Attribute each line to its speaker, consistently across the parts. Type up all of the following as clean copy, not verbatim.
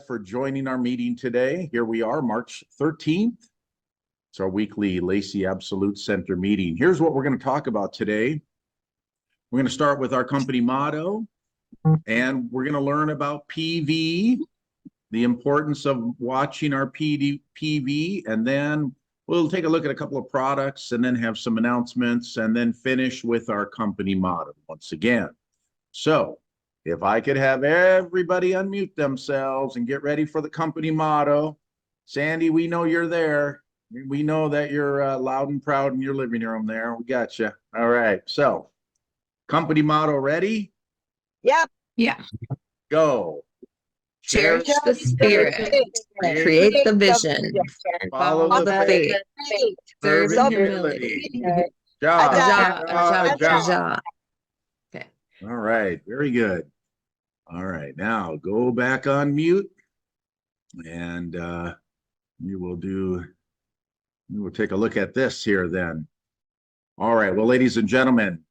Speaker 1: for joining our meeting today. Here we are, March 13th. It's our weekly Lacey Absolute Center meeting. Here's what we're going to talk about today. We're going to start with our company motto, and we're going to learn about PV, the importance of watching our PV, and then we'll take a look at a couple of products and then have some announcements and then finish with our company motto once again. So if I could have everybody unmute themselves and get ready for the company motto. Sandy, we know you're there. We know that you're loud and proud in your living room there. We got you. All right. So company motto ready?
Speaker 2: Yep.
Speaker 3: Yeah.
Speaker 1: Go.
Speaker 3: Cherish the spirit, create the vision, follow the faith, serve in humility.
Speaker 1: Ja. Okay. All right. Very good. All right. Now go back on mute, and we will take a look at this here then. All right. Well, ladies and gentlemen,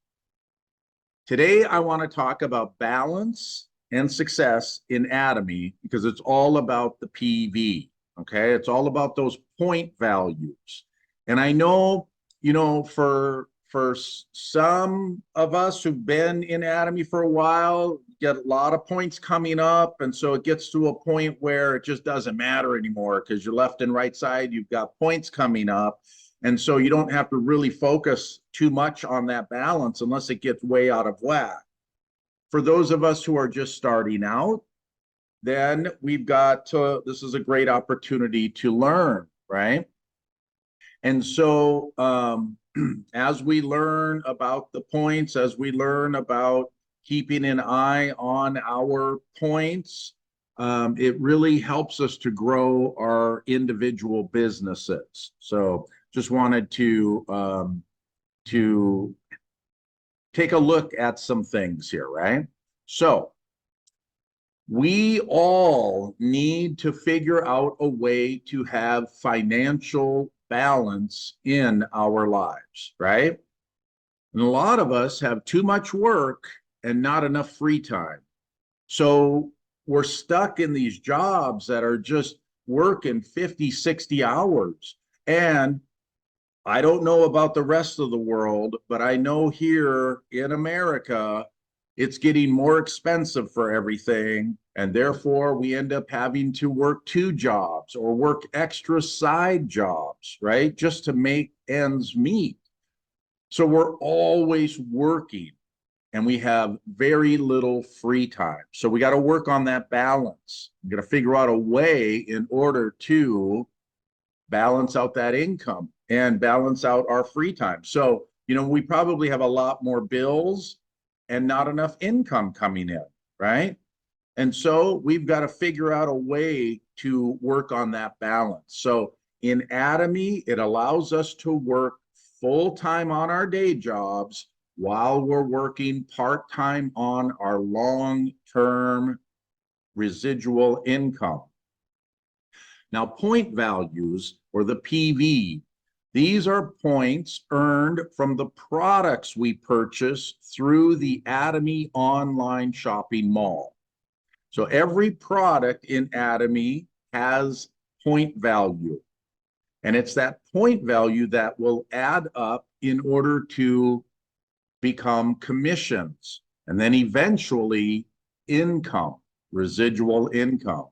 Speaker 1: today I want to talk about balance and success in Atomy because it's all about the PV. Okay. It's all about those point values. And I know, for some of us who've been in Atomy for a while, get a lot of points coming up. And so it gets to a point where it just doesn't matter anymore because your left and right side, you've got points coming up. And so you don't have to really focus too much on that balance unless it gets way out of whack. For those of us who are just starting out, then we've got this is a great opportunity to learn, right? And so as we learn about the points, as we learn about keeping an eye on our points, it really helps us to grow our individual businesses. So just wanted to take a look at some things here, right? So we all need to figure out a way to have financial balance in our lives, right? And a lot of us have too much work and not enough free time. So we're stuck in these jobs that are just working 50, 60 hours. And I don't know about the rest of the world, but I know here in America, it's getting more expensive for everything. And therefore, we end up having to work 2 jobs or work extra side jobs, right? Just to make ends meet. So we're always working and we have very little free time. So we got to work on that balance. We got to figure out a way in order to balance out that income and balance out our free time. So, we probably have a lot more bills and not enough income coming in, right? And so we've got to figure out a way to work on that balance. So in Atomy, it allows us to work full-time on our day jobs while we're working part-time on our long-term residual income. Now, point values, or the PV, these are points earned from the products we purchase through the Atomy online shopping mall. So every product in Atomy has point value. And it's that point value that will add up in order to become commissions and then eventually income, residual income.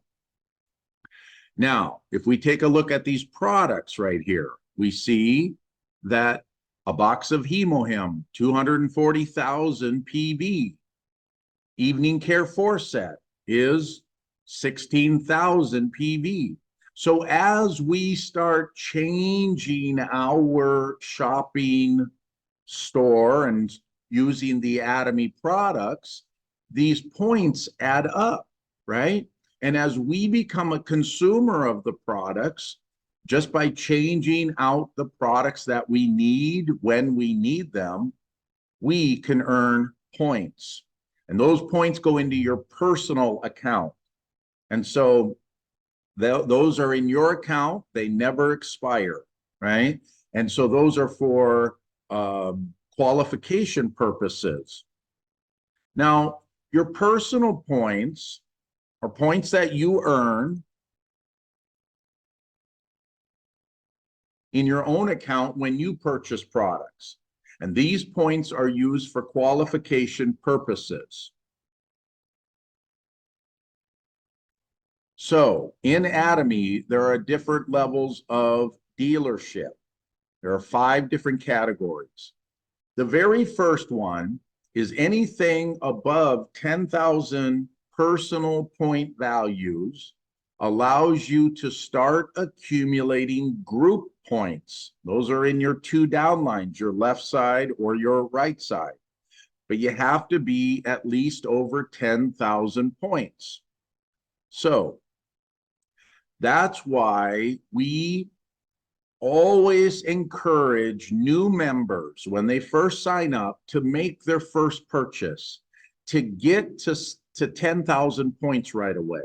Speaker 1: Now, if we take a look at these products right here, we see that a box of Hemohim, 240,000 PV. Evening Care 4 set is 16,000 PV. So as we start changing our shopping store and using the Atomy products, these points add up, right? And as we become a consumer of the products, just by changing out the products that we need when we need them, we can earn points. And those points go into your personal account. And so those are in your account. They never expire, right? And so those are for qualification purposes. Now, your personal points are points that you earn in your own account when you purchase products. And these points are used for qualification purposes. So in Atomy, there are different levels of dealership. There are 5 different categories. The very first one is anything above 10,000 personal point values allows you to start accumulating group points. Those are in your 2 downlines, your left side or your right side. But you have to be at least over 10,000 points. So that's why we always encourage new members when they first sign up to make their first purchase to get to 10,000 points right away.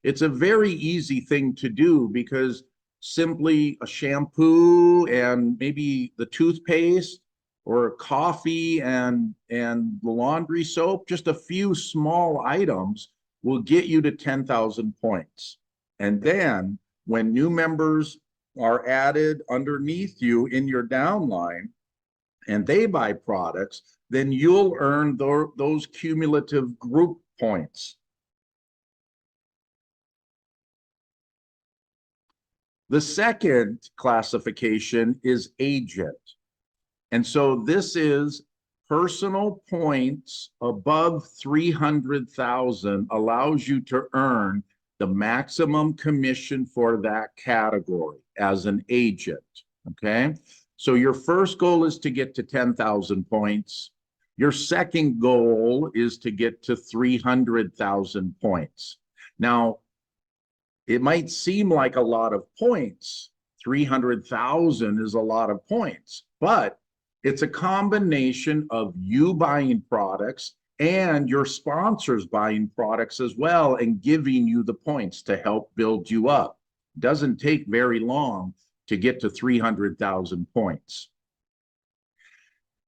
Speaker 1: It's a very easy thing to do because simply a shampoo and maybe the toothpaste or coffee and the laundry soap, just a few small items will get you to 10,000 points. And then when new members are added underneath you in your downline and they buy products, then you'll earn those cumulative group points. The second classification is agent. And so this is personal points above 300,000 allows you to earn the maximum commission for that category as an agent, okay? So your first goal is to get to 10,000 points. Your second goal is to get to 300,000 points. Now, it might seem like a lot of points. 300,000 is a lot of points, but it's a combination of you buying products and your sponsors buying products as well and giving you the points to help build you up. It doesn't take very long to get to 300,000 points.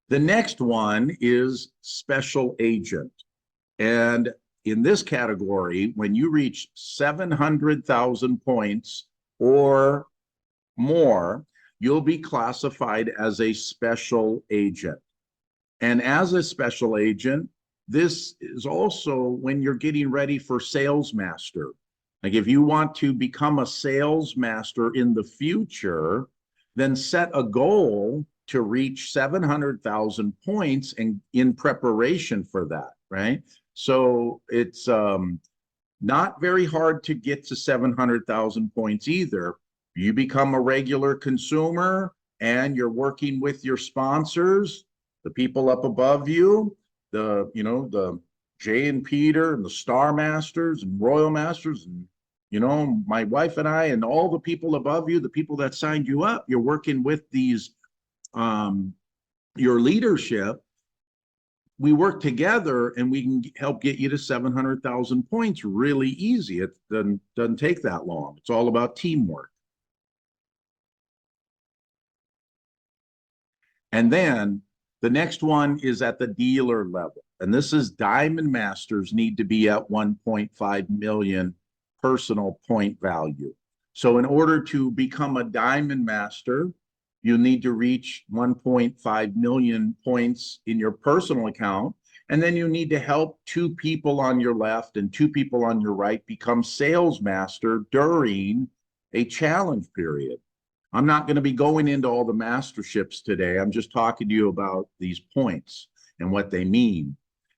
Speaker 1: The next one is special agent. And in this category, when you reach 700,000 points or more, you'll be classified as a special agent. And as a special agent, this is also when you're getting ready for sales master. Like if you want to become a sales master in the future, then set a goal to reach 700,000 points and in preparation for that, right? So it's not very hard to get to 700,000 points either. You become a regular consumer and you're working with your sponsors, the people up above you, the Jay and Peter and the Star Masters and Royal Masters and, my wife and I and all the people above you, the people that signed you up, you're working with these, your leadership. We work together and we can help get you to 700,000 points really easy. It doesn't take that long. It's all about teamwork. And then the next one is at the dealer level. And this is Diamond Masters need to be at 1.5 million personal point value. So in order to become a Diamond Master, you need to reach 1.5 million points in your personal account. And then you need to help 2 people on your left and 2 people on your right become sales master during a challenge period. I'm not going to be going into all the masterships today. I'm just talking to you about these points and what they mean.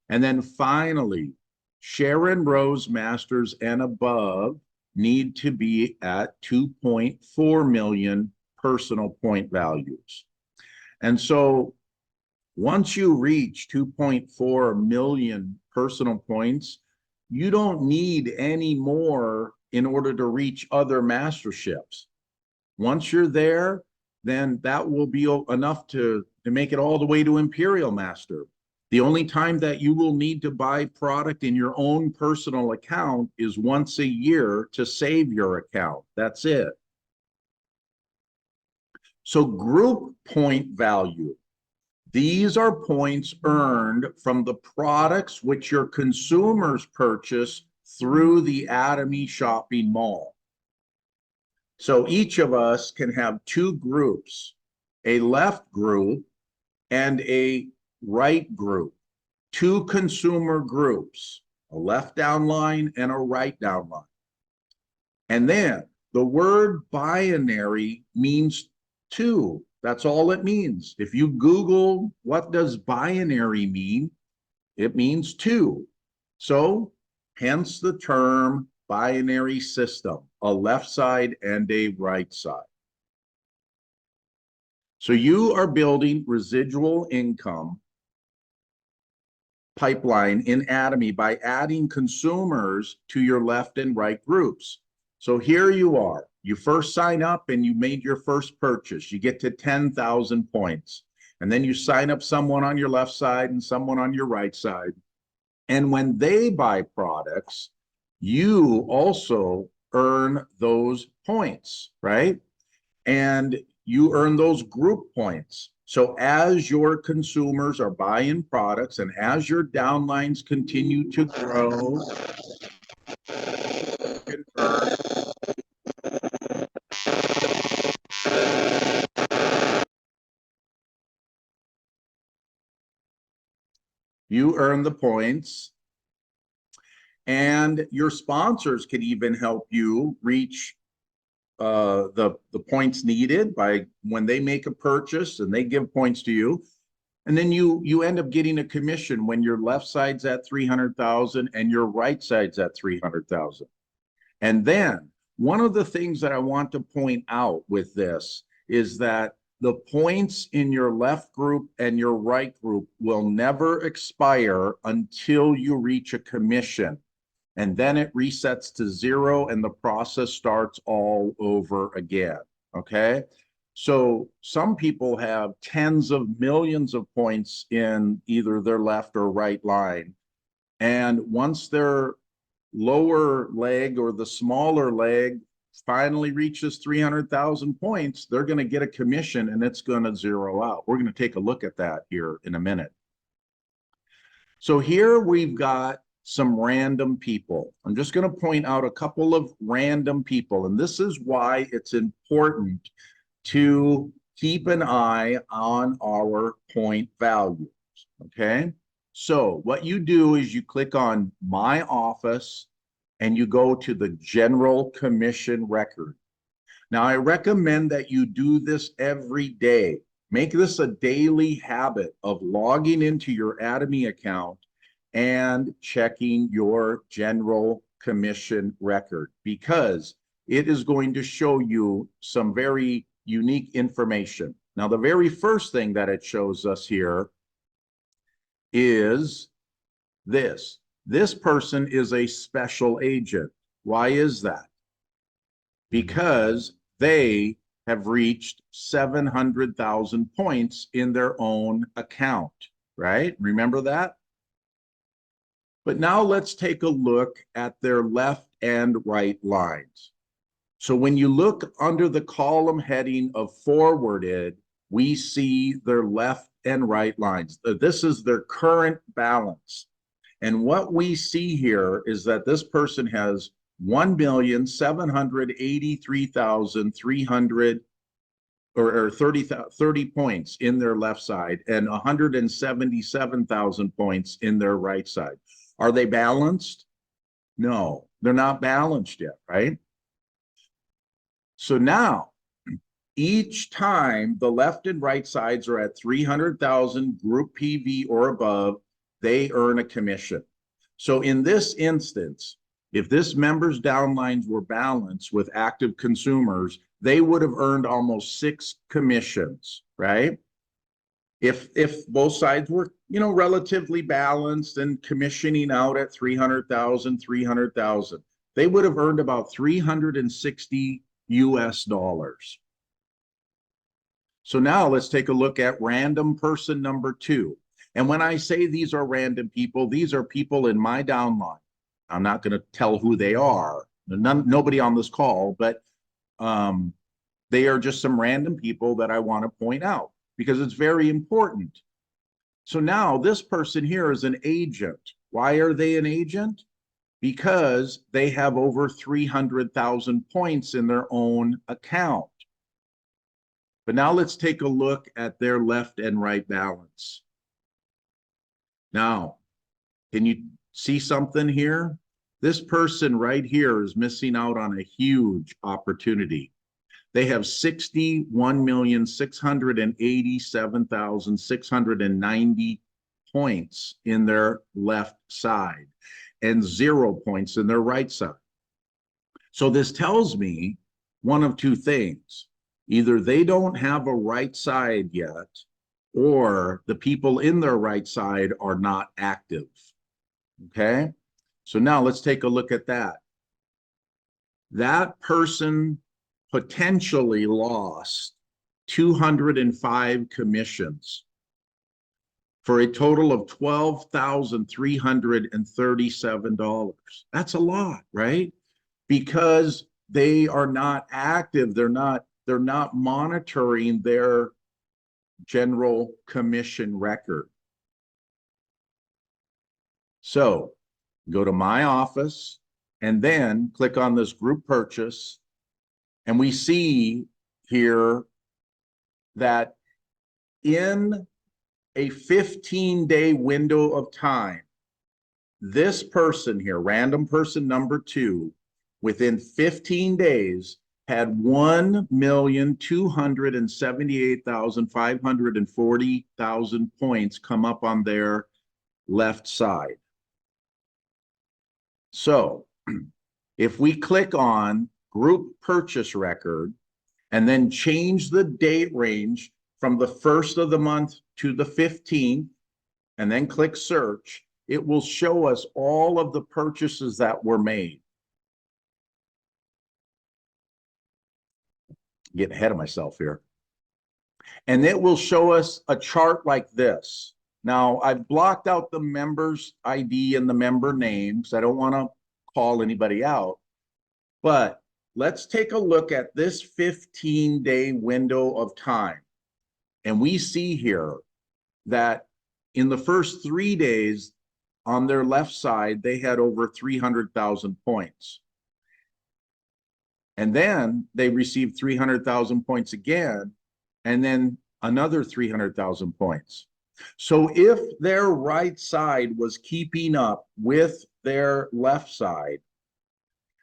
Speaker 1: And then finally, Sharon Rose Masters and above need to be at 2.4 million personal point values. And so once you reach 2.4 million personal points, you don't need any more in order to reach other masterships. Once you're there, then that will be enough to make it all the way to Imperial Master. The only time that you will need to buy product in your own personal account is once a year to save your account. That's it. So group point value. These are points earned from the products which your consumers purchase through the Atomy shopping mall. So each of us can have two groups, a left group and a right group, two consumer groups, a left downline and a right downline. And then the word binary means two. That's all it means. If you Google what does binary mean, it means two. So hence the term binary system, a left side and a right side. So you are building residual income pipeline in Atomy by adding consumers to your left and right groups. So here you are. You first sign up and you made your first purchase. You get to 10,000 points. And then you sign up someone on your left side and someone on your right side. And when they buy products, you also earn those points, right? And you earn those group points. So as your consumers are buying products and as your downlines continue to grow, you earn the points, and your sponsors can even help you reach the points needed by when they make a purchase and they give points to you. And then you end up getting a commission when your left side's at 300,000 and your right side's at 300,000. And then one of the things that I want to point out with this is that the points in your left group and your right group will never expire until you reach a commission. And then it resets to zero and the process starts all over again, okay? So some people have tens of millions of points in either their left or right line. And once their lower leg or the smaller leg finally reaches 300,000 points, they're going to get a commission and it's going to zero out. We're going to take a look at that here in a minute. So here we've got some random people. I'm just going to point out a couple of random people, and this is why it's important to keep an eye on our point values, okay? So what you do is you click on My Office and you go to the General Commission Record. Now, I recommend that you do this every day. Make this a daily habit of logging into your Atomy account and checking your General Commission Record, because it is going to show you some very unique information. Now, the very first thing that it shows us here is this. This person is a special agent. Why is that? Because they have reached 700,000 points in their own account, right? Remember that? But now let's take a look at their left and right lines. So when you look under the column heading of forwarded, we see their left and right lines. This is their current balance. And what we see here is that this person has 1,783,300 or 30 points in their left side and 177,000 points in their right side. Are they balanced? No, they're not balanced yet, right? So now, each time the left and right sides are at 300,000 group PV or above, they earn a commission. So in this instance, if this member's downlines were balanced with active consumers, they would have earned almost 6 commissions, right? If both sides were, relatively balanced and commissioning out at 300,000, they would have earned about 360 US dollars. So now let's take a look at random person number 2. And when I say these are random people, these are people in my downline. I'm not going to tell who they are. Nobody on this call, but they are just some random people that I want to point out because it's very important. So now this person here is an agent. Why are they an agent? because they have over 300,000 points in their own account. But now let's take a look at their left and right balance. Now, can you see something here? This person right here is missing out on a huge opportunity. They have 61,687,690 points in their left side and 0 points in their right side. So this tells me one of two things. Either they don't have a right side yet, or the people in their right side are not active. Okay, so now let's take a look at that. That person potentially lost 205 commissions for a total of $12,337. That's a lot, right? Because they are not active, they're not monitoring their general commission record. So go to my office and then click on this group purchase, and we see here that in a 15-day window of time, this person here, random person number 2, within 15 days had 1,278,540 points come up on their left side. So if we click on group purchase record and then change the date range from the 1st of the month to the 15th, and then click search, it will show us all of the purchases that were made. Getting ahead of myself here. And it will show us a chart like this. Now, I've blocked out the member's ID and the member names. I don't want to call anybody out. But let's take a look at this 15-day window of time. And we see here that in the first 3 days on their left side, they had over 300,000 points. And then they received 300,000 points again, and then another 300,000 points. So if their right side was keeping up with their left side,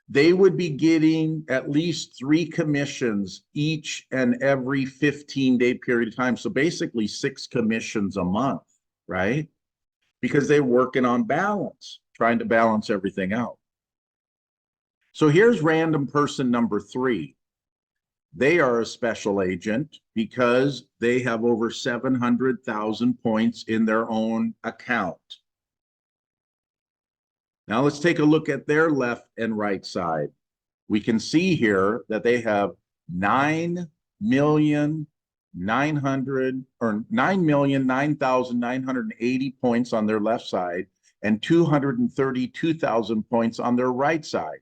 Speaker 1: they would be getting at least 3 commissions each and every 15-day period of time. So basically 6 commissions a month, right? Because they're working on balance, trying to balance everything out. So here's random person number 3. They are a special agent because they have over 700,000 points in their own account. Now let's take a look at their left and right side. We can see here that they have 9,009,980 points on their left side and 232,000 points on their right side.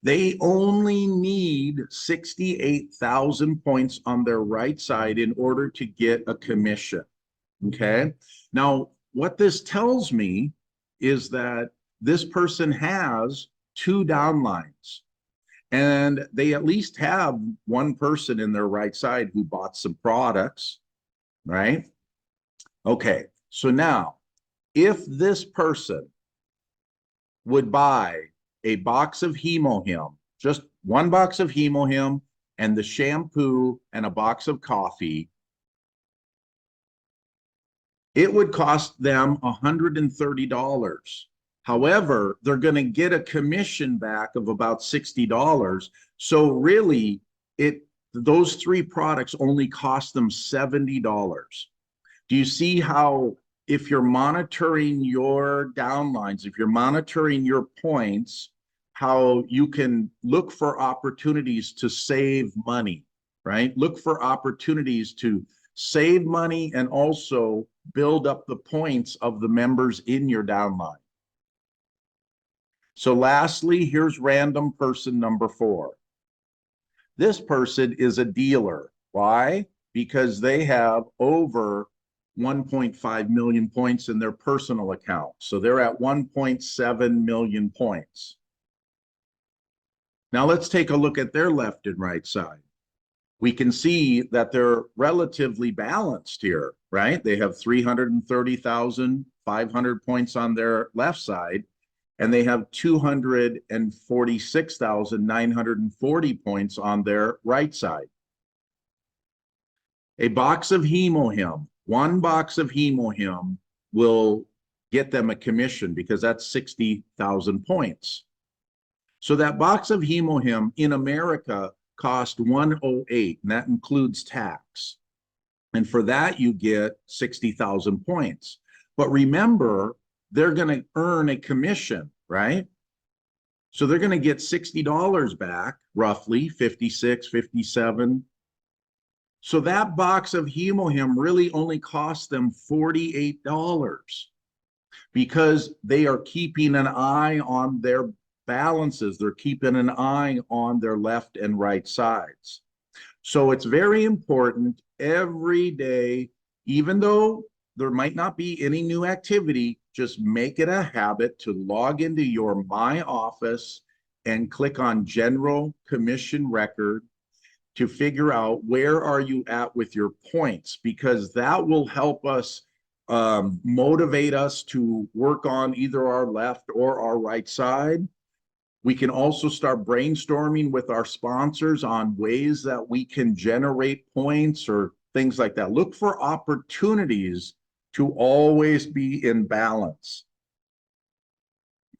Speaker 1: They only need 68,000 points on their right side in order to get a commission. Okay. Now, what this tells me is that this person has 2 downlines, and they at least have one person in their right side who bought some products, right? Okay. So now, if this person would buy a box of Hemohim, just 1 box of Hemohim and the shampoo and a box of coffee, it would cost them $130. However, they're going to get a commission back of about $60. So really, those 3 products only cost them $70. Do you see how, if you're monitoring your downlines, if you're monitoring your points, how you can look for opportunities to save money, right? Look for opportunities to save money and also build up the points of the members in your downline. So lastly, here's random person number 4. This person is a dealer. Why? Because they have over 1.5 million points in their personal account. So they're at 1.7 million points. Now let's take a look at their left and right side. We can see that they're relatively balanced here, right? They have 330,500 points on their left side, and they have 246,940 points on their right side. A box of Hemohim, one box of Hemohim will get them a commission because that's 60,000 points. So that box of Hemohim in America cost 108, and that includes tax. And for that, you get 60,000 points. But remember, they're going to earn a commission, right? So they're going to get $60 back, roughly 56, 57. So that box of Hemohim really only cost them $48 because they are keeping an eye on their balances. They're keeping an eye on their left and right sides. So it's very important every day, even though there might not be any new activity, just make it a habit to log into your My Office and click on General Commission Record to figure out where are you at with your points, because that will help us motivate us to work on either our left or our right side. We can also start brainstorming with our sponsors on ways that we can generate points or things like that. Look for opportunities to always be in balance.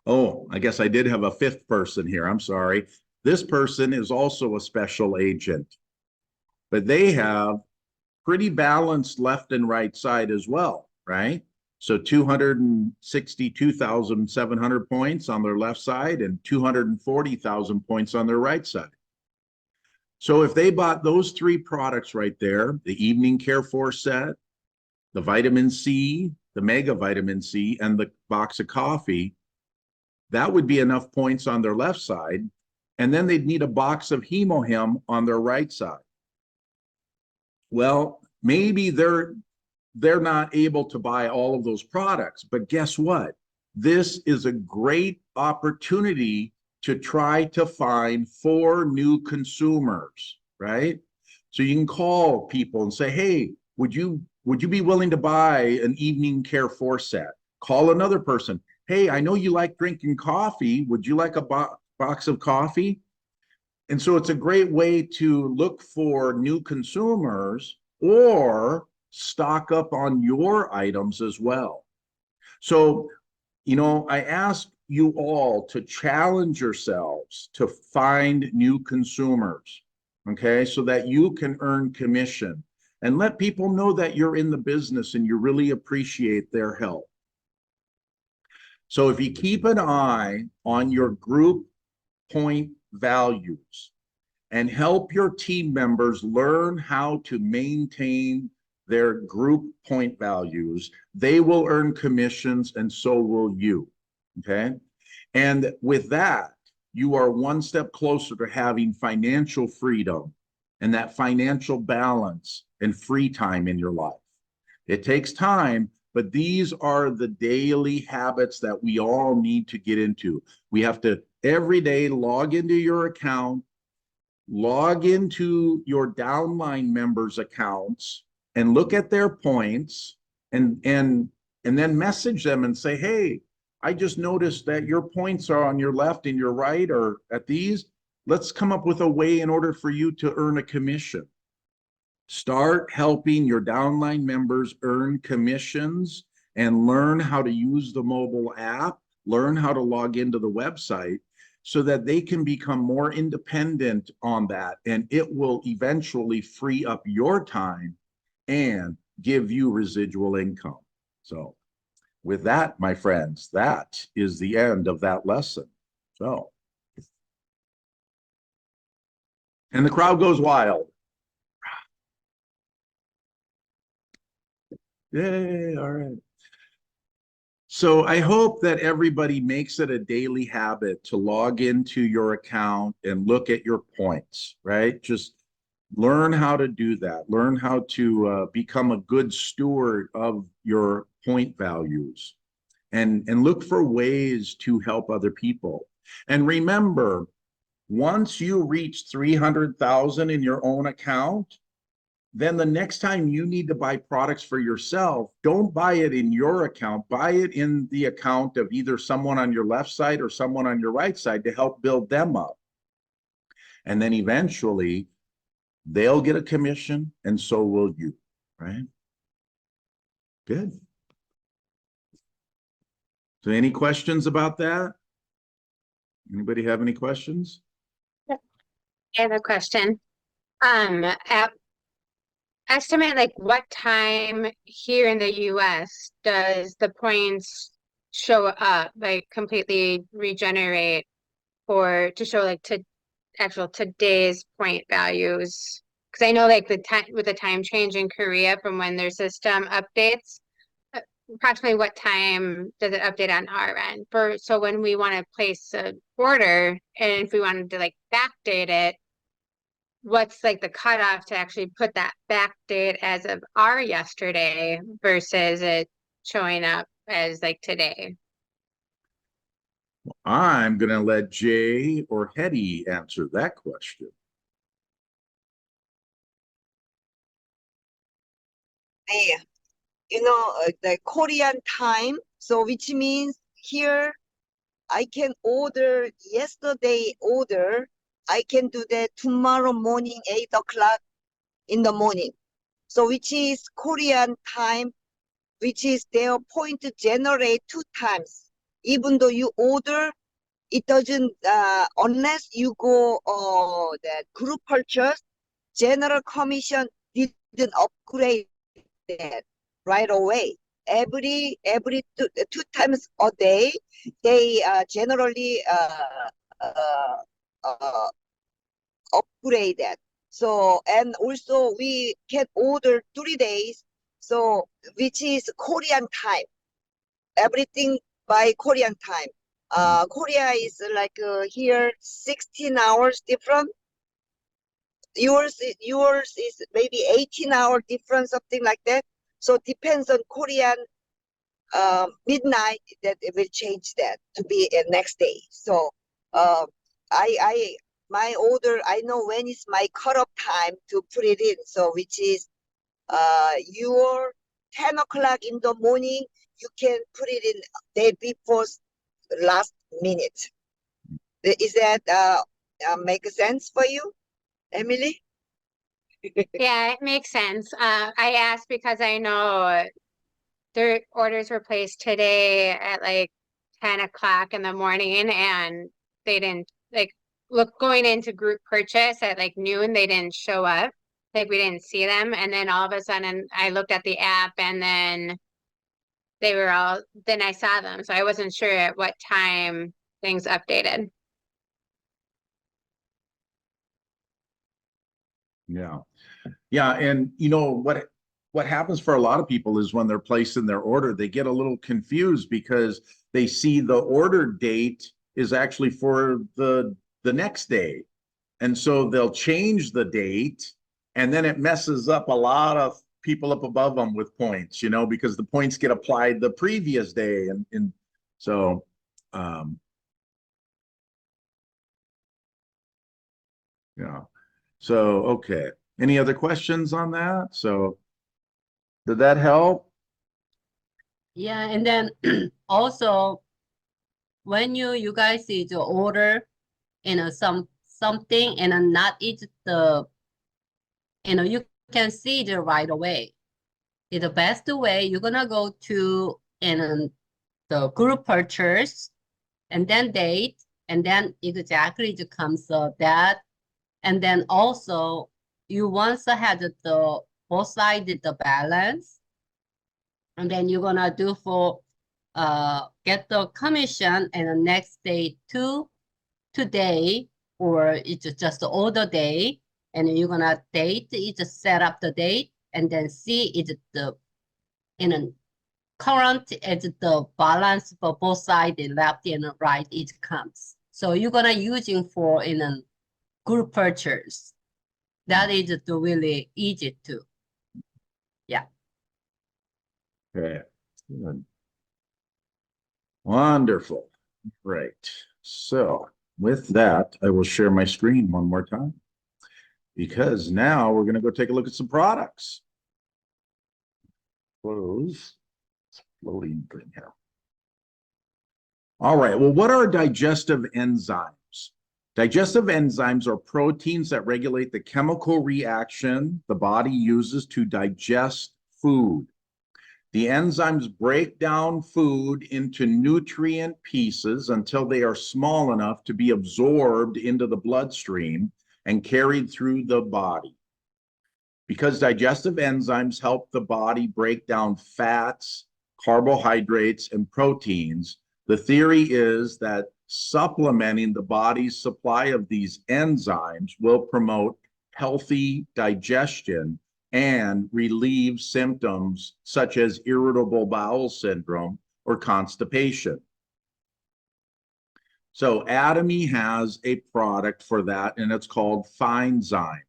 Speaker 1: Oh, I guess I did have a fifth person here. I'm sorry. This person is also a special agent, but they have pretty balanced left and right side as well, right? So 262,700 points on their left side and 240,000 points on their right side. So if they bought those three products right there, the Evening Care 4 set, the vitamin C, the Mega Vitamin C, and the box of coffee, that would be enough points on their left side. And then they'd need a box of Hemohim on their right side. Well, maybe they're not able to buy all of those products, but guess what? This is a great opportunity to try to find 4 new consumers, right? So you can call people and say, hey, would you be willing to buy an Evening Care 4 set? Call another person. Hey, I know you like drinking coffee. Would you like a box of coffee? And so it's a great way to look for new consumers or stock up on your items as well. So, I ask you all to challenge yourselves to find new consumers, okay, so that you can earn commission and let people know that you're in the business and you really appreciate their help. So if you keep an eye on your group point values and help your team members learn how to maintain their group point values, they will earn commissions and so will you, okay? And with that, you are one step closer to having financial freedom and that financial balance and free time in your life. It takes time, but these are the daily habits that we all need to get into. We have to every day log into your account, log into your downline members' accounts, and look at their points and then message them and say, hey, I just noticed that your points are on your left and your right or at these. Let's come up with a way in order for you to earn a commission. Start helping your downline members earn commissions and learn how to use the mobile app, learn how to log into the website so that they can become more independent on that. And it will eventually free up your time and give you residual income. So with that, my friends, that is the end of that lesson. So, and the crowd goes wild. Yay, all right. So I hope that everybody makes it a daily habit to log into your account and look at your points, right? Just Learn how to do that. Learn how to become a good steward of your point values and look for ways to help other people. And remember, once you reach 300,000 in your own account, then the next time you need to buy products for yourself, don't buy it in your account, buy it in the account of either someone on your left side or someone on your right side to help build them up. And then eventually they'll get a commission and so will you, right? Good. So any questions about that? Anybody have any questions?
Speaker 2: I have a question. At estimate like what time here in the US does the points show up, like completely regenerate, or to show like to actual today's point values? Because I know like the time with the time change in Korea from when their system updates, approximately what time does it update on our end? So when we want to place an order and if we wanted to like backdate it, what's like the cutoff to actually put that back date as of our yesterday versus it showing up as like today?
Speaker 1: I'm going to let Jay or Hetty answer that question.
Speaker 4: Yeah. You know, the Korean time. So which means here I can order yesterday order. I can do that tomorrow morning, 8 o'clock in the morning. So which is Korean time, which is their point to generate 2 times. Even though you order, it doesn't, unless you go that group purchase, general commission didn't upgrade that right away. Every two times a day, they generally upgrade that. So, and also we can order 3 days, so which is Korean time. Everything by Korean time. Korea is like here 16 hours different. Yours is maybe 18-hour difference, something like that. So depends on Korean midnight that it will change that to be next day. So my order, I know when is my cutoff time to put it in. So which is your 10 o'clock in the morning, you can put it in day before last minute. Is that make sense for you, Emily?
Speaker 2: Yeah, it makes sense. I asked because I know their orders were placed today at like 10 o'clock in the morning and they didn't like going into group purchase at like noon, they didn't show up. Like we didn't see them. And then all of a sudden I looked at the app and then then I saw them. So I wasn't sure at what time things updated.
Speaker 1: Yeah. Yeah. And you know what happens for a lot of people is when they're placing their order, they get a little confused because they see the order date is actually for the next day. And so they'll change the date and then it messes up a lot of people up above them with points, you know, because the points get applied the previous day. And so, yeah. So, okay. Any other questions on that? So, did that help?
Speaker 5: Yeah, and then also when you guys see the order something and not each you can see it right away. It's the best way. You're gonna go to the group purchase and then date and then exactly it comes that, and then also you once had the both sides the balance, and then you're gonna do for get the commission and the next day today, or it's just the order day, and you're gonna date it, set up the date, and then see it the in a current as the balance for both sides, the left and the right, it comes. So you're gonna using for in a group purchase. That is really easy to. Yeah.
Speaker 1: Okay. Good. Wonderful. Right. So with that, I will share my screen one more time because now we're going to go take a look at some products. Close. It's loading thing here. All right. Well, what are digestive enzymes? Digestive enzymes are proteins that regulate the chemical reaction the body uses to digest food. The enzymes break down food into nutrient pieces until they are small enough to be absorbed into the bloodstream and carried through the body. Because digestive enzymes help the body break down fats, carbohydrates, and proteins, the theory is that supplementing the body's supply of these enzymes will promote healthy digestion and relieve symptoms such as irritable bowel syndrome or constipation. So Atomy has a product for that, and it's called Finezyme.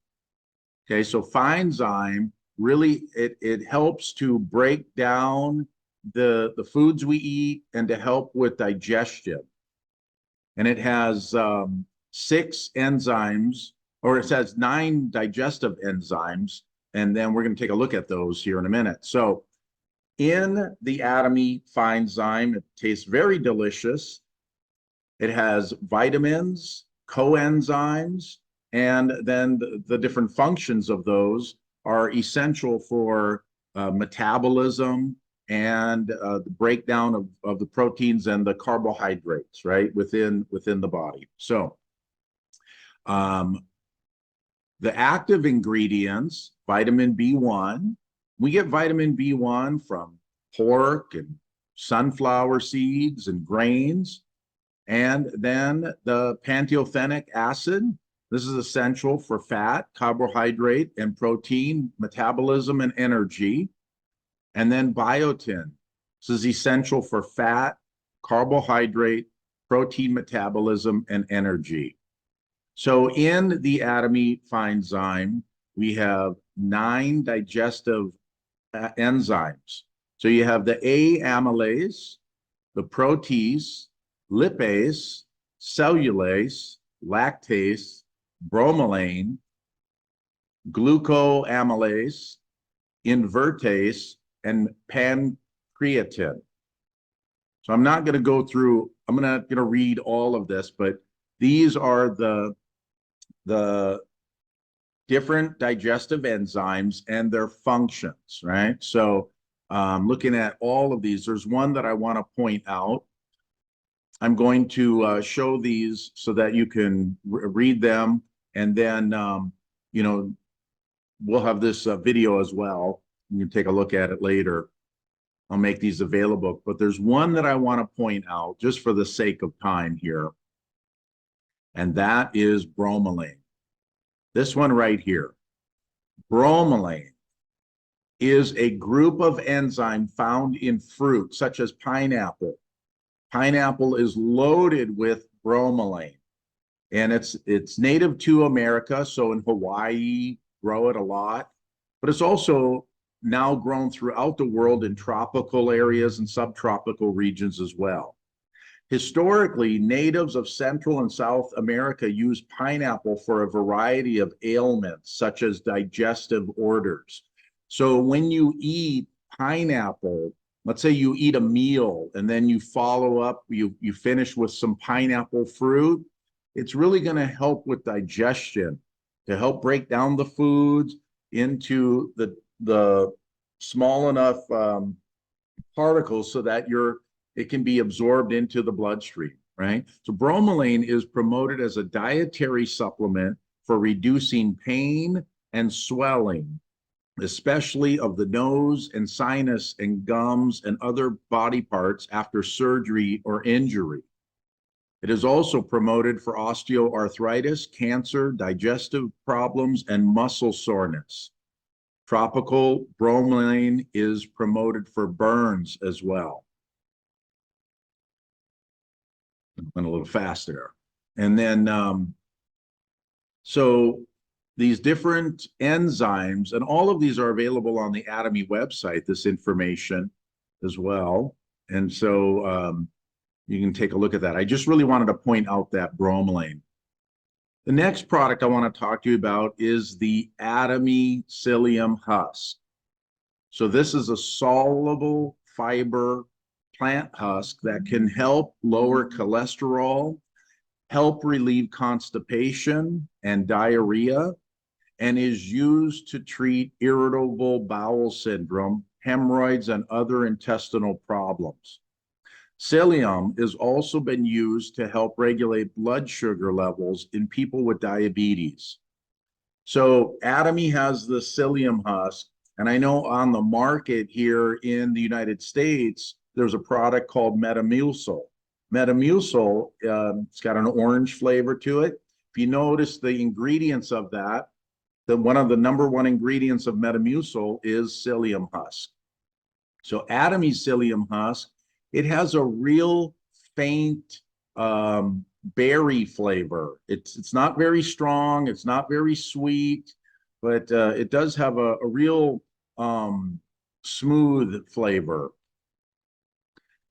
Speaker 1: Okay, so Finezyme really, it helps to break down the foods we eat and to help with digestion. And it has 6 enzymes, or it has 9 digestive enzymes, and then we're going to take a look at those here in a minute. So in the Atomy Finezyme, it tastes very delicious. It has vitamins, coenzymes, and then the different functions of those are essential for metabolism and the breakdown of the proteins and the carbohydrates, right, within the body. So the active ingredients, vitamin B1, we get vitamin B1 from pork and sunflower seeds and grains. And then the pantothenic acid, this is essential for fat, carbohydrate, and protein metabolism and energy. And then biotin, this is essential for fat, carbohydrate, protein metabolism, and energy. So in the Atomy Finezyme, we have 9 digestive enzymes. So you have the A amylase, the protease, lipase, cellulase, lactase, bromelain, glucoamylase, invertase, and pancreatin. So I'm not going to go through, I'm not going to read all of this, but these are the different digestive enzymes and their functions, right? So looking at all of these, there's one that I want to point out. I'm going to show these so that you can read them, and then you know, we'll have this video as well. You can take a look at it later. I'll make these available, but there's one that I want to point out just for the sake of time here, and that is bromelain. This one right here. Bromelain is a group of enzymes found in fruit, such as pineapple. Pineapple is loaded with bromelain, and it's native to America. So in Hawaii, grow it a lot, but it's also now grown throughout the world in tropical areas and subtropical regions as well. Historically, natives of Central and South America used pineapple for a variety of ailments, such as digestive orders. So when you eat pineapple, let's say you eat a meal and then you follow up, you finish with some pineapple fruit, it's really going to help with digestion, to help break down the foods into the small enough particles so that it can be absorbed into the bloodstream, right? So bromelain is promoted as a dietary supplement for reducing pain and swelling, especially of the nose and sinus and gums and other body parts after surgery or injury. It is also promoted for osteoarthritis, cancer, digestive problems, and muscle soreness. Tropical bromelain is promoted for burns as well. Went a little fast there. And then, so these different enzymes, and all of these are available on the Atomy website, this information as well. And so you can take a look at that. I just really wanted to point out that bromelain. The next product I want to talk to you about is the Atomy psyllium husk. So this is a soluble fiber plant husk that can help lower cholesterol, help relieve constipation and diarrhea, and is used to treat irritable bowel syndrome, hemorrhoids, and other intestinal problems. Psyllium has also been used to help regulate blood sugar levels in people with diabetes. So Atomy has the psyllium husk, and I know on the market here in the United States, there's a product called Metamucil. Metamucil, it's got an orange flavor to it. If you notice the ingredients of that, one of the number one ingredients of Metamucil is psyllium husk. So Atomy psyllium husk, it has a real faint berry flavor. It's not very strong, it's not very sweet, but it does have a real smooth flavor.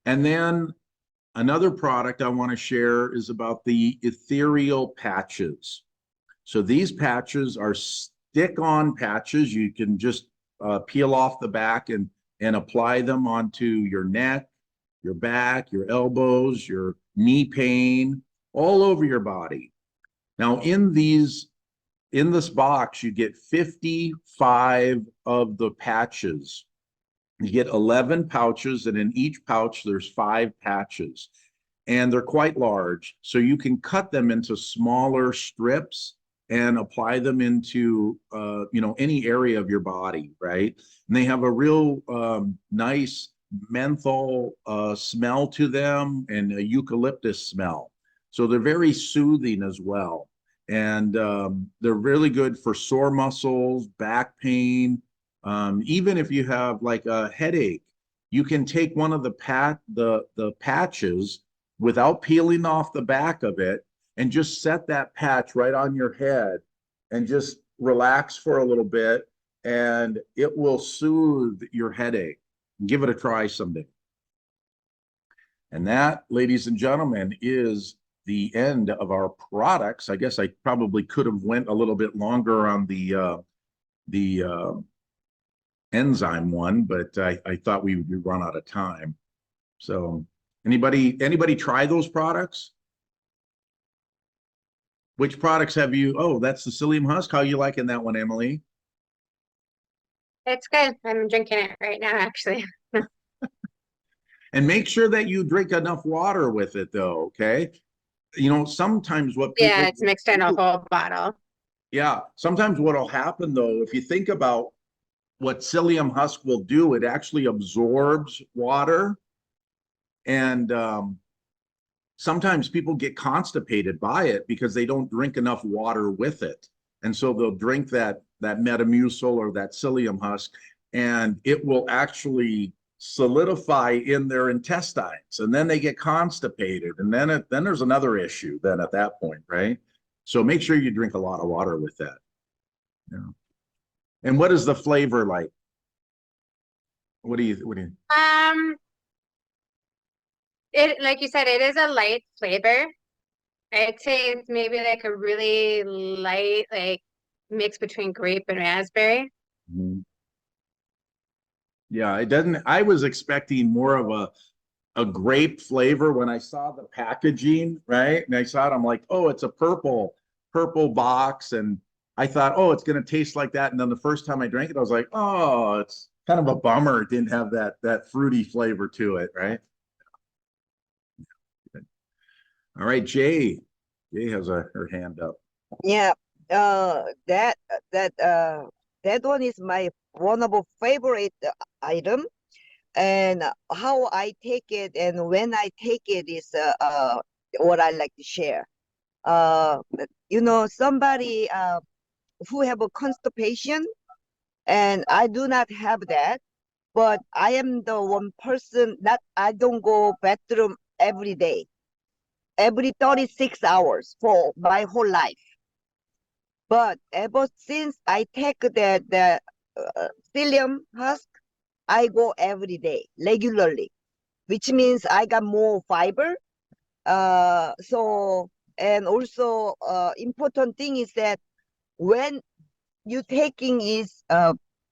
Speaker 1: And then another product I want to share is about the ethereal patches. So these patches are stick-on patches. You can just peel off the back and apply them onto your neck, your back, your elbows, your knee pain, all over your body. Now in this box, you get 55 of the patches. You get 11 pouches, and in each pouch, there's 5 patches. And they're quite large, so you can cut them into smaller strips and apply them into any area of your body, right? And they have a real nice menthol smell to them and a eucalyptus smell. So they're very soothing as well. And they're really good for sore muscles, back pain. Even if you have like a headache, you can take one of the patches without peeling off the back of it and just set that patch right on your head and just relax for a little bit, and it will soothe your headache. Give it a try someday. And that, ladies and gentlemen, is the end of our products. I guess I probably could have went a little bit longer on the enzyme one, but I thought we would run out of time. So anybody try those products? Which products have you? Oh, that's the psyllium husk. How you liking that one, Emily?
Speaker 2: It's good. I'm drinking it right now, actually.
Speaker 1: And make sure that you drink enough water with it, though. Okay. Sometimes what people
Speaker 2: Yeah, it's mixed in a whole bottle.
Speaker 1: Yeah, sometimes what'll happen though, if you think about what psyllium husk will do, it actually absorbs water, and sometimes people get constipated by it because they don't drink enough water with it, and so they'll drink that Metamucil or that psyllium husk, and it will actually solidify in their intestines, and then they get constipated, and then there's another issue then at that point, right? So make sure you drink a lot of water with that. Yeah. And what is the flavor like? What do you?
Speaker 2: It, like you said, it is a light flavor. I'd say it's maybe like a really light, like mix between grape and raspberry.
Speaker 1: Mm-hmm. Yeah, it doesn't. I was expecting more of a grape flavor when I saw the packaging, right? And I saw it, I'm like, oh, it's a purple box, and I thought, oh, it's going to taste like that. And then the first time I drank it, I was like, oh, it's kind of a bummer. It didn't have that fruity flavor to it, right? All right, Jay has her hand up.
Speaker 4: Yeah, that one is my one of a favorite item, and how I take it and when I take it is what I like to share. Somebody who have a constipation, and I do not have that, but I am the one person that I don't go bathroom every day, every 36 hours for my whole life. But ever since I take the psyllium husk, I go every day regularly, which means I got more fiber. So and also important thing is that when you taking is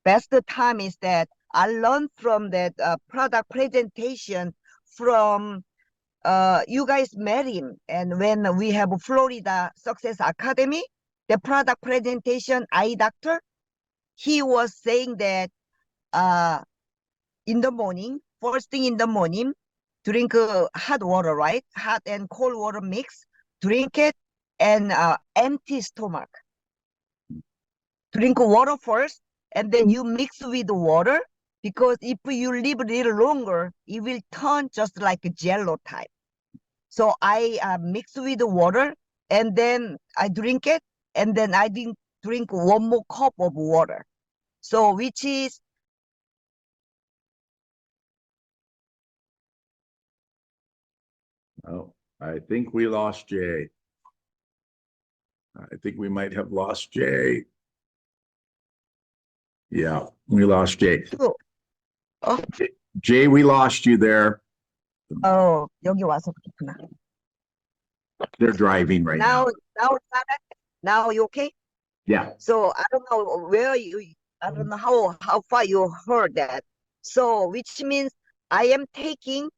Speaker 4: best time is that I learned from that product presentation from you guys met him, and when we have Florida Success Academy, the product presentation eye doctor, he was saying that uh in the morning, first thing in the morning, drink hot water, right? Hot and cold water mix, drink it, and empty stomach. Drink water first, and then you mix with the water, because if you leave a little longer, it will turn just like a jello type. So I mix with the water, and then I drink it, and then I drink one more cup of water. So which is
Speaker 1: Oh, I think we lost Jay. I think we might have lost Jay. Yeah, we lost Jay.
Speaker 4: two. 어,
Speaker 1: Jay, we lost you there.
Speaker 4: 여기 와서 그렇구나.
Speaker 1: They're driving right now.
Speaker 4: Now you okay?
Speaker 1: Yeah.
Speaker 4: So I don't know where I don't know how far you heard that. So which means I am taking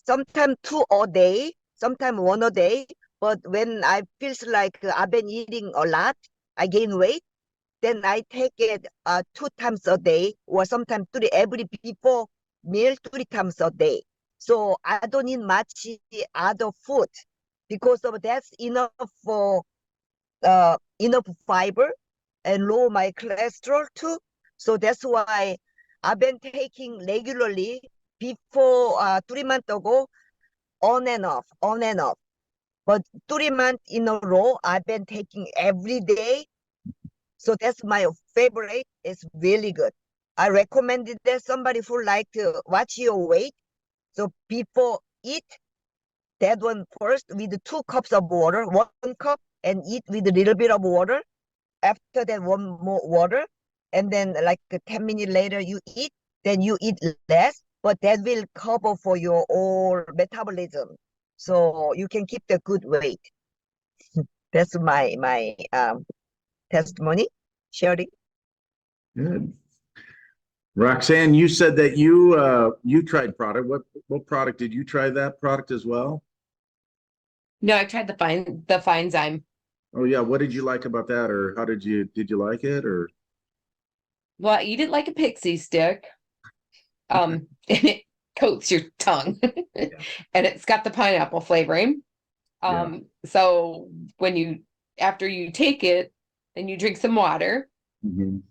Speaker 4: sometime 2 a day, sometime 1 a day. But when I feels like I've been eating a lot, I gain weight, then I take it 2 times a day, or sometimes 3 every before meal, 3 times a day. So I don't need much other food, because of that's enough for enough fiber and lower my cholesterol too. So that's why I've been taking regularly. Before 3 months ago, on and off, on and off. But 3 months in a row, I've been taking every day. So that's my favorite. It's really good. I recommended that somebody who like to watch your weight. So before eat that one first with 2 cups of water, 1 cup, and eat with a little bit of water. After that, 1 more water, and then like 10 minutes later you eat. Then you eat less, but that will cover for your all metabolism, so you can keep the good weight. That's my testimony sharing.
Speaker 1: Good. Roxanne, you said that you tried product. What product did you try? That product as well?
Speaker 3: No, I tried the fine zyme.
Speaker 1: Oh yeah, what did you like about that, or how did you like it, or?
Speaker 3: Well, I eat it like a pixie stick. And it coats your tongue.
Speaker 1: Yeah.
Speaker 3: And it's got the pineapple flavoring.
Speaker 1: Yeah.
Speaker 3: So when after you take it, then you drink some water,
Speaker 1: Mhm.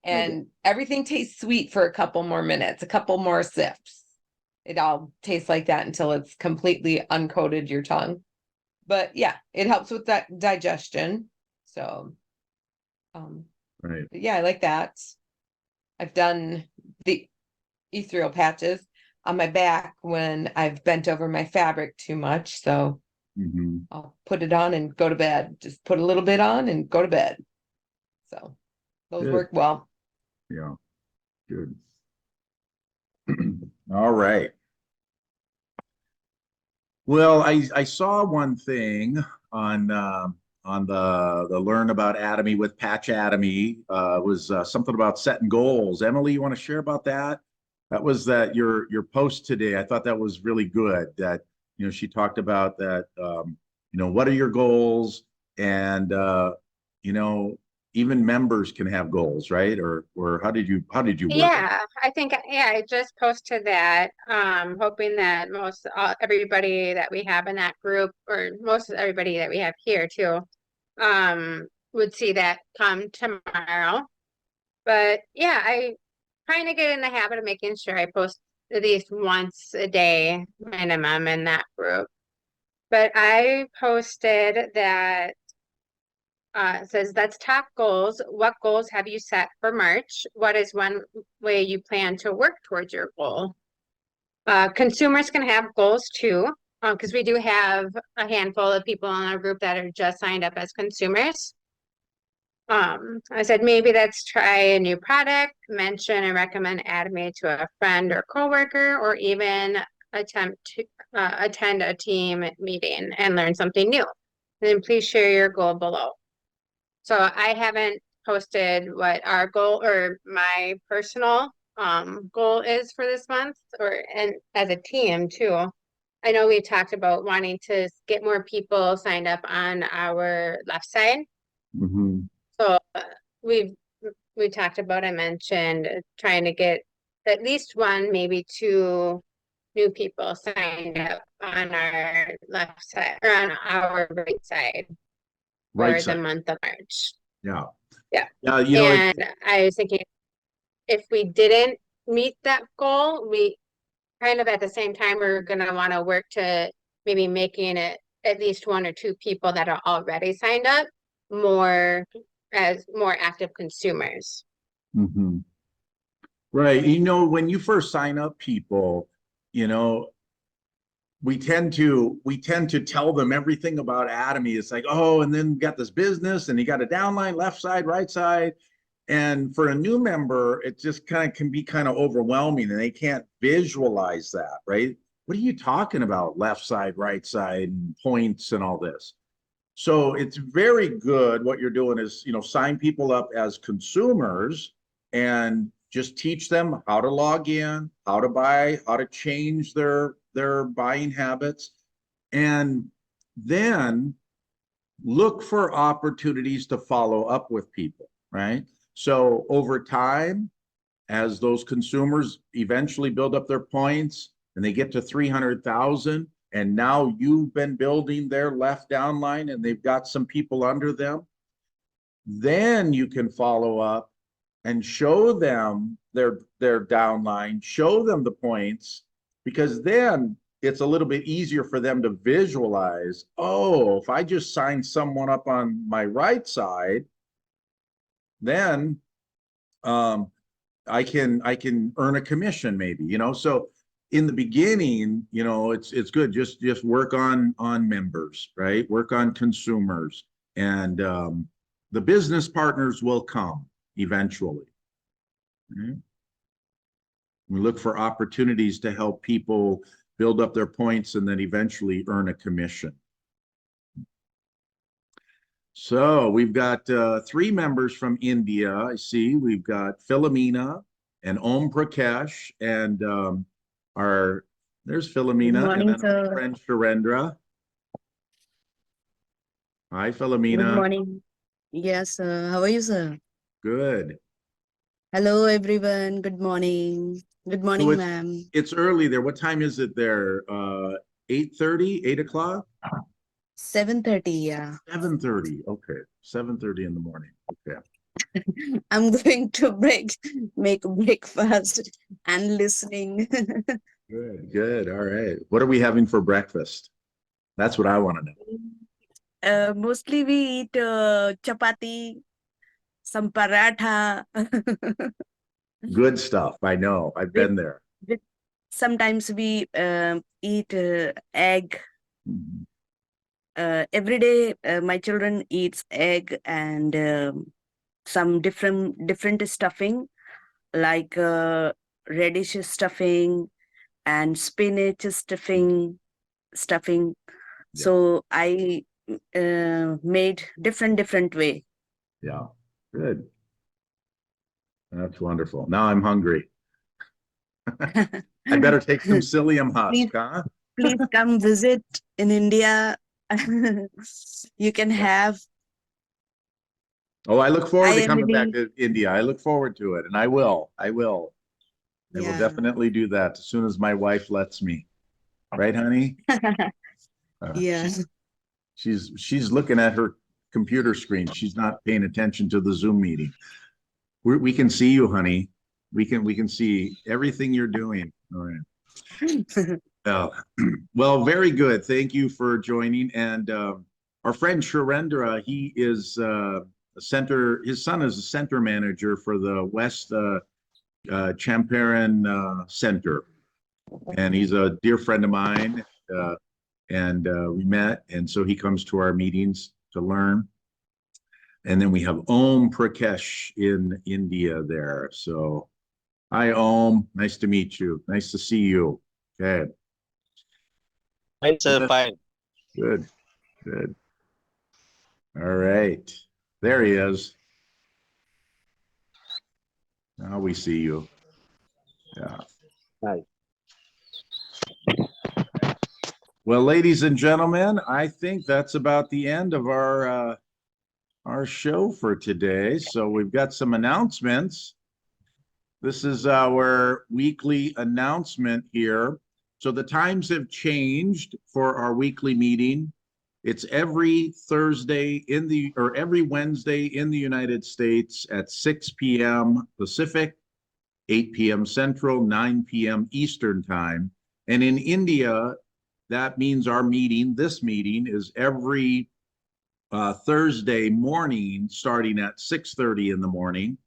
Speaker 3: and everything tastes sweet for a couple more minutes, a couple more sips. It all tastes like that until it's completely uncoated your tongue. But yeah, it helps with that digestion. So,
Speaker 1: Right.
Speaker 3: but yeah, I like that. I've done the ethereal patches on my back when I've bent over my fabric too much. So
Speaker 1: Mhm.
Speaker 3: I'll put it on and go to bed. Just put a little bit on and go to bed. So those
Speaker 1: Good.
Speaker 3: work well.
Speaker 1: Yeah. Good. All right. Well, I saw one thing on the Learn About Atomy with Patch Atomy. Was something about setting goals. Emily, you want to share about that? That was your post today. I thought that was really good. That she talked about that. What are your goals? And even members can have goals, right? Or how did you word it?
Speaker 2: Yeah, I think, yeah, I just posted that, hoping that everybody that we have in that group, or most of everybody that we have here too, would see that come tomorrow. But yeah, I kind of get in the habit of making sure I post at least once a day minimum in that group. But I posted that it says, let's talk goals. What goals have you set for March? What is one way you plan to work towards your goal? Consumers can have goals too, because we do have a handful of people in our group that are just signed up as consumers. I said maybe let's try a new product, mention and recommend Atomy to a friend or coworker, or even attempt to attend a team meeting and learn something new. And then please share your goal below. So I haven't posted what our goal or my personal goal is for this month, and as a team too. I know we talked about wanting to get more people signed up on our left side.
Speaker 1: Mhm.
Speaker 2: So we talked about, I mentioned trying to get at least one, maybe two new people signed up on our left side or on our right side
Speaker 1: Right
Speaker 2: for the
Speaker 1: side.
Speaker 2: month of March.
Speaker 1: Yeah.
Speaker 2: Yeah.
Speaker 1: Yeah, you know,
Speaker 2: And I was thinking if we didn't meet that goal, we kind of at the same time, we're gonna want to work to maybe making it at least one or two people that are already signed up more as more active consumers.
Speaker 1: mhm. Right. You know, when you first sign up people, you know, we tend to tell them everything about Atomy. It's like, oh, and then we got this business and you got a downline, left side, right side. And for a new member, it just kind of can be kind of overwhelming and they can't visualize that, right? What are you talking about? Left side, right side, and points and all this. So it's very good. What you're doing is, you know, sign people up as consumers and just teach them how to log in, how to buy, how to change their buying habits, and then look for opportunities to follow up with people, right? So over time, as those consumers eventually build up their points and they get to 300,000, and now you've been building their left downline and they've got some people under them, then you can follow up and show them their downline, show them the points, because then it's a little bit easier for them to visualize, oh, if I just sign someone up on my right side, then I can earn a commission maybe, you know. So in the beginning, you know, it's good. Just work on members, right? Work on consumers, and the business partners will come eventually. Right? We look for opportunities to help people build up their points and then eventually earn a commission. So we've got three members from India. I see we've got Philomena and Om Prakash, and there's
Speaker 6: Good
Speaker 1: Philomena and
Speaker 6: morning,
Speaker 1: then our
Speaker 6: sir.
Speaker 1: friend Sharendra. Hi,
Speaker 6: Good
Speaker 1: Philomena.
Speaker 6: morning. Yes, sir. How are you, sir?
Speaker 1: Good.
Speaker 6: Hello, everyone. Good morning. Good
Speaker 1: So
Speaker 6: morning, ma'am.
Speaker 1: it's early there. What time is it there? 8:30, 8 o'clock?
Speaker 6: 7:30, yeah.
Speaker 1: 7:30. Okay. 7:30 in the morning. Okay.
Speaker 6: I'm going to make breakfast and listening.
Speaker 1: Good, good. All right. What are we having for breakfast? That's what I want to know.
Speaker 6: Mostly we eat chapati, some paratha.
Speaker 1: Good stuff. I know. I've been there.
Speaker 6: Sometimes we eat egg.
Speaker 1: Mhm.
Speaker 6: Every day, my children eats egg and some different stuffing like radish stuffing and spinach stuffing.
Speaker 1: Yeah.
Speaker 6: So I made different way.
Speaker 1: Yeah. Good. That's wonderful. Now I'm hungry. I better take some psyllium husk, huh?
Speaker 6: Please come visit in India. You can have.
Speaker 1: Oh, I look forward
Speaker 6: I
Speaker 1: to
Speaker 6: am
Speaker 1: coming back
Speaker 6: really,
Speaker 1: to India. I look forward to it, and I will. I will
Speaker 6: yeah.
Speaker 1: definitely do that as soon as my wife lets me. Right, honey?
Speaker 6: Yeah.
Speaker 1: She's looking at her computer screen. She's not paying attention to the Zoom meeting. We can see you, honey. We can see everything you're doing. All right. Well, very good. Thank you for joining. And our friend Sharendra, he is his son is a center manager for the West Champaran Center. And he's a dear friend of mine. And we met. And so he comes to our meetings to learn. And then we have Om Prakash in India there. So hi, Om. Nice to meet you. Nice to see you. Okay.
Speaker 7: Fine, sir, fine.
Speaker 1: Good. Good. All right. There he is. Now we see you. Yeah.
Speaker 7: Hi.
Speaker 1: Well, ladies and gentlemen, I think that's about the end of our show for today. So we've got some announcements. This is our weekly announcement here. So the times have changed for our weekly meeting. It's every Thursday every Wednesday in the United States at 6 p.m. Pacific, 8 p.m. Central, 9 p.m. Eastern time. And in India, that means this meeting is every Thursday morning starting at 6:30 in the morning.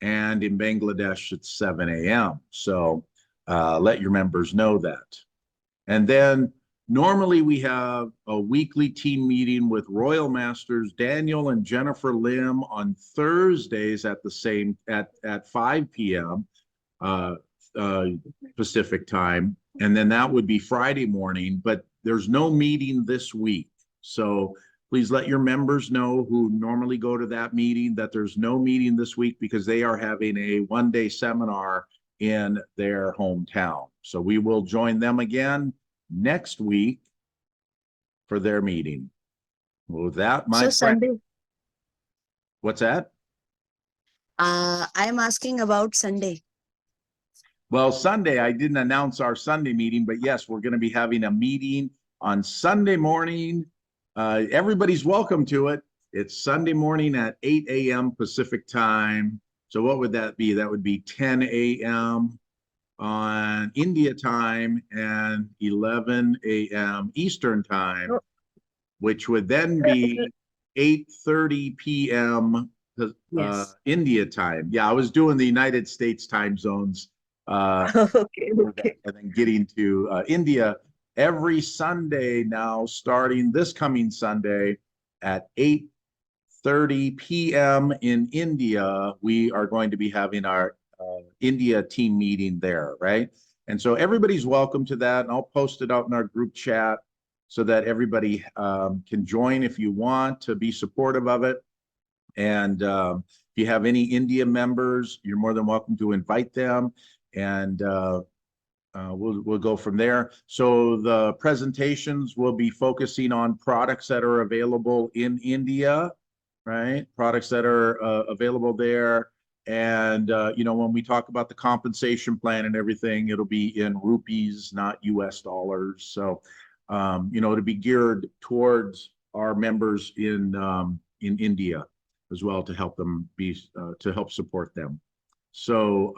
Speaker 1: And in Bangladesh, it's 7 a.m. So let your members know that. And then normally we have a weekly team meeting with Royal Masters Daniel and Jennifer Lim on Thursdays at 5 p.m. Pacific time. And then that would be Friday morning, but there's no meeting this week. So please let your members know who normally go to that meeting that there's no meeting this week because they are having a one-day seminar in their hometown. So we will join them again next week for their meeting. Well, with that, my
Speaker 6: So
Speaker 1: friend,
Speaker 6: Sunday,
Speaker 1: what's that?
Speaker 6: I'm asking about Sunday.
Speaker 1: Well, Sunday, I didn't announce our Sunday meeting, but yes, we're going to be having a meeting on Sunday morning. Everybody's welcome to it. It's Sunday morning at 8 a.m. Pacific time. So what would that be? That would be 10 a.m. on India time and 11 a.m. Eastern time, which would then be 8:30 p.m.
Speaker 6: Yes.
Speaker 1: India time. Yeah, I was doing the United States time zones.
Speaker 6: Okay, okay.
Speaker 1: And then getting to India every Sunday now, starting this coming Sunday at 8:30 p.m. in India, we are going to be having our India team meeting there, right? And so everybody's welcome to that, and I'll post it out in our group chat so that everybody can join if you want to be supportive of it. And if you have any India members, you're more than welcome to invite them. And we'll go from there. So the presentations will be focusing on products that are available in India, right? Products that are available there. And, when we talk about the compensation plan and everything, it'll be in rupees, not US dollars. So, it'll be geared towards our members in India as well to help them to help support them. So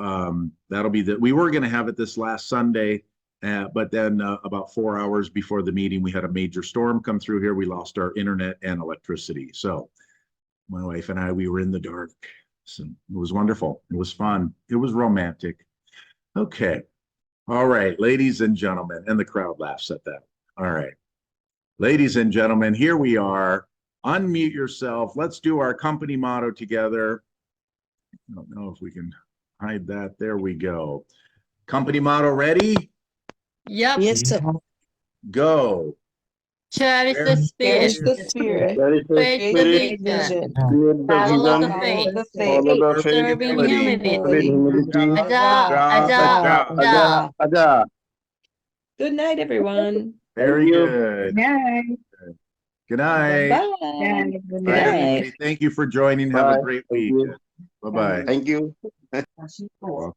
Speaker 1: that'll be we were going to have it this last Sunday, but then about 4 hours before the meeting, we had a major storm come through here. We lost our internet and electricity. So my wife and I, we were in the dark. So it was wonderful. It was fun. It was romantic. Okay. All right, ladies and gentlemen, and the crowd laughs at that. All right. Ladies and gentlemen, here we are. Unmute yourself. Let's do our company motto together. I don't know if we can hide that. There we go. Company motto ready?
Speaker 5: Yep.
Speaker 6: Yes, sir.
Speaker 1: Go.
Speaker 5: Cherish the
Speaker 3: Cherish
Speaker 5: spirit.
Speaker 3: the spirit.
Speaker 7: There is a
Speaker 5: Create the
Speaker 7: spirit,
Speaker 5: vision.
Speaker 7: create the
Speaker 5: Follow the
Speaker 7: vision,
Speaker 5: faith.
Speaker 3: The faith.
Speaker 7: follow the faith,
Speaker 5: Serving humanity.
Speaker 7: spread humility.
Speaker 5: Aja,
Speaker 7: Aja,
Speaker 5: aja,
Speaker 7: aja,
Speaker 5: aja.
Speaker 7: aja.
Speaker 3: Good night, everyone.
Speaker 1: Very
Speaker 7: Thank you.
Speaker 1: good.
Speaker 6: Night.
Speaker 1: Good night.
Speaker 3: Bye-bye.
Speaker 6: Good
Speaker 1: Bye,
Speaker 6: night.
Speaker 1: everybody. Thank you for joining. Have
Speaker 7: Bye.
Speaker 1: a great
Speaker 7: Thank
Speaker 1: week.
Speaker 7: you.
Speaker 1: Bye-bye.
Speaker 7: Thank you.
Speaker 1: Welcome.